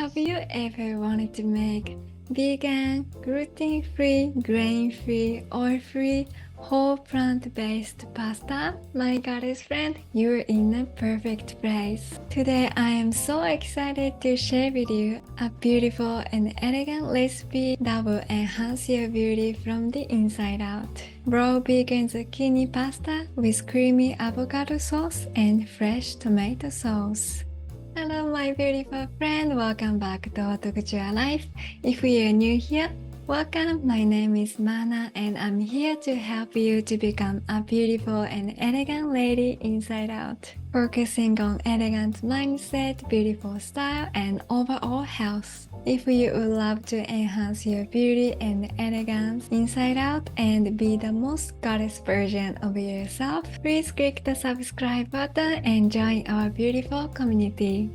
Have you ever wanted to make vegan, gluten-free, grain-free, oil-free, whole plant-based pasta? My goddess friend, you're in a perfect place. Today I am so excited to share with you a beautiful and elegant recipe that will enhance your beauty from the inside out. Raw vegan zucchini pasta with creamy avocado sauce and fresh tomato sauce. Hello my beautiful friend, welcome back to Haute Couture Life. If you're new here, welcome. My name is Mana and I'm here to help you to become a beautiful and elegant lady inside out. Focusing on elegant mindset, beautiful style, and overall health. If you would love to enhance your beauty and elegance inside out and be the most goddess version of yourself, please click the subscribe button and join our beautiful community.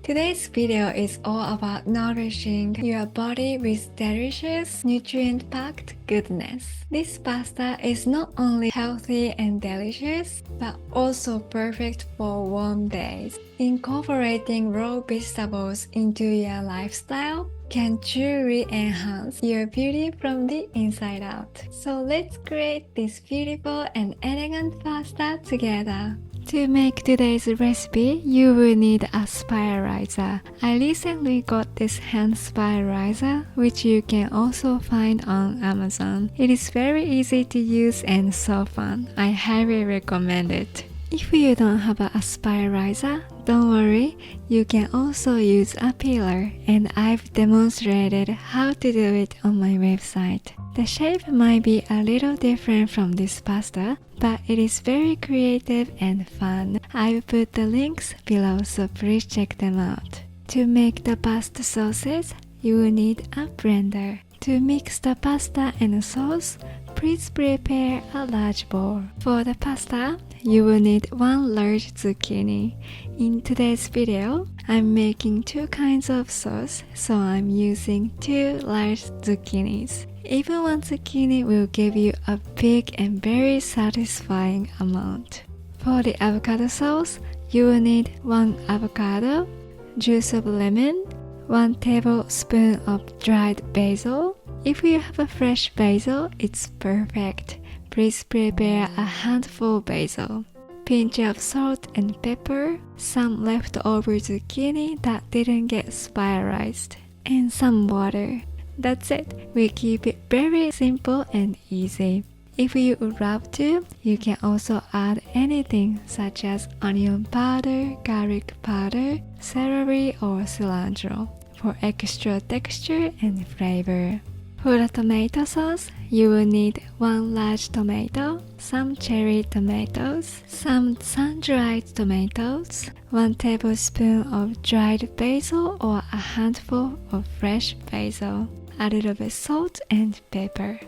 Today's video is all about nourishing your body with delicious, nutrient-packed goodness. This pasta is not only healthy and delicious, but also perfect for warm days. Incorporating raw vegetables into your lifestyle can truly enhance your beauty from the inside out. So let's create this beautiful and elegant pasta together. To make today's recipe, you will need a spiralizer. I recently got this hand spiralizer, which you can also find on Amazon. It is very easy to use and so fun. I highly recommend it. If you don't have a spiralizer, don't worry, you can also use a peeler, and I've demonstrated how to do it on my website. The shape might be a little different from this pasta, but it is very creative and fun. I've put the links below, so please check them out. To make the pasta sauces, you will need a blender. To mix the pasta and sauce, please prepare a large bowl. For the pasta, you will need one large zucchini. In today's video, I'm making two kinds of sauce, so I'm using two large zucchinis. Even one zucchini will give you a big and very satisfying amount. For the avocado sauce, you will need one avocado, juice of lemon, 1 tablespoon of dried basil. If you have a fresh basil, it's perfect. Please prepare a handful of basil. Pinch of salt and pepper, some leftover zucchini that didn't get spiralized, and some water. That's it. We keep it very simple and easy. If you would love to, you can also add anything such as onion powder, garlic powder, celery or cilantro for extra texture and flavor. For the tomato sauce, you will need 1 large tomato, some cherry tomatoes, some sun-dried tomatoes, 1 tablespoon of dried basil or a handful of fresh basil, a little bit salt and pepper.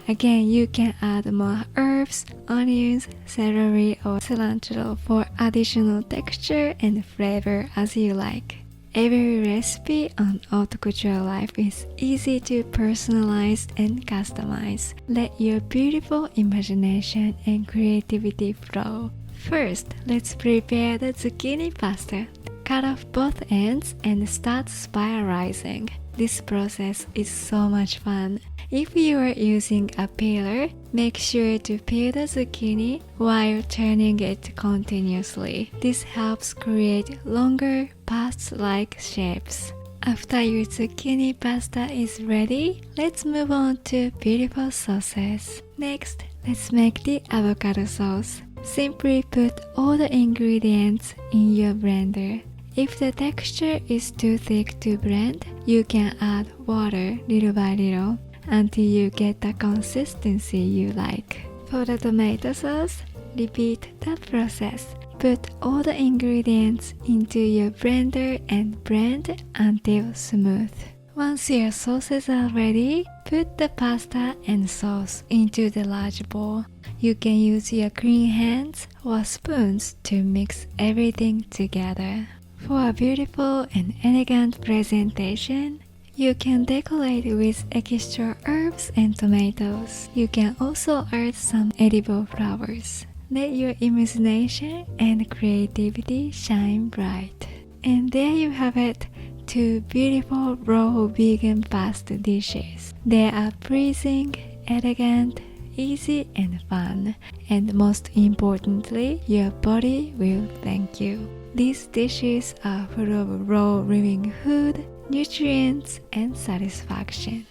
Again, you can add more herbs, onions, celery or cilantro for additional texture and flavor as you like. Every recipe on Haute Couture Life is easy to personalize and customize. Let your beautiful imagination and creativity flow. First, let's prepare the zucchini pasta. Cut off both ends and start spiralizing. This process is so much fun. If you are using a peeler, make sure to peel the zucchini while turning it continuously. This helps create longer, pasta-like shapes. After your zucchini pasta is ready, let's move on to beautiful sauces. Next, let's make the avocado sauce. Simply put all the ingredients in your blender. If the texture is too thick to blend, you can add water little by little until you get the consistency you like. For the tomato sauce, repeat the process. Put all the ingredients into your blender and blend until smooth. Once your sauces are ready, put the pasta and sauce into the large bowl. You can use your clean hands or spoons to mix everything together. For a beautiful and elegant presentation, you can decorate with extra herbs and tomatoes. You can also add some edible flowers. Let your imagination and creativity shine bright. And there you have it. two beautiful raw vegan pasta dishes. They are pleasing, elegant, easy and fun, and most importantly, your body will thank you. These dishes are full of raw living food, nutrients, and satisfaction.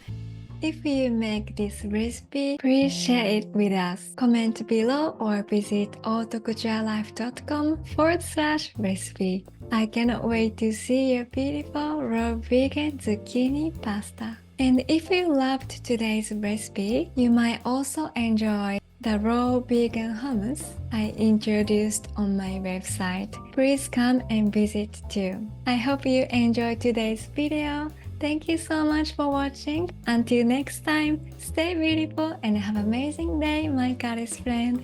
If you make this recipe, please share it with us. Comment below or visit hautecouturelife.com/recipe. I cannot wait to see your beautiful raw vegan zucchini pasta. And if you loved today's recipe, you might also enjoy the raw vegan hummus I introduced on my website. Please come and visit too. I hope you enjoyed today's video. Thank you so much for watching. Until next time, stay beautiful and have an amazing day, my goddess friend.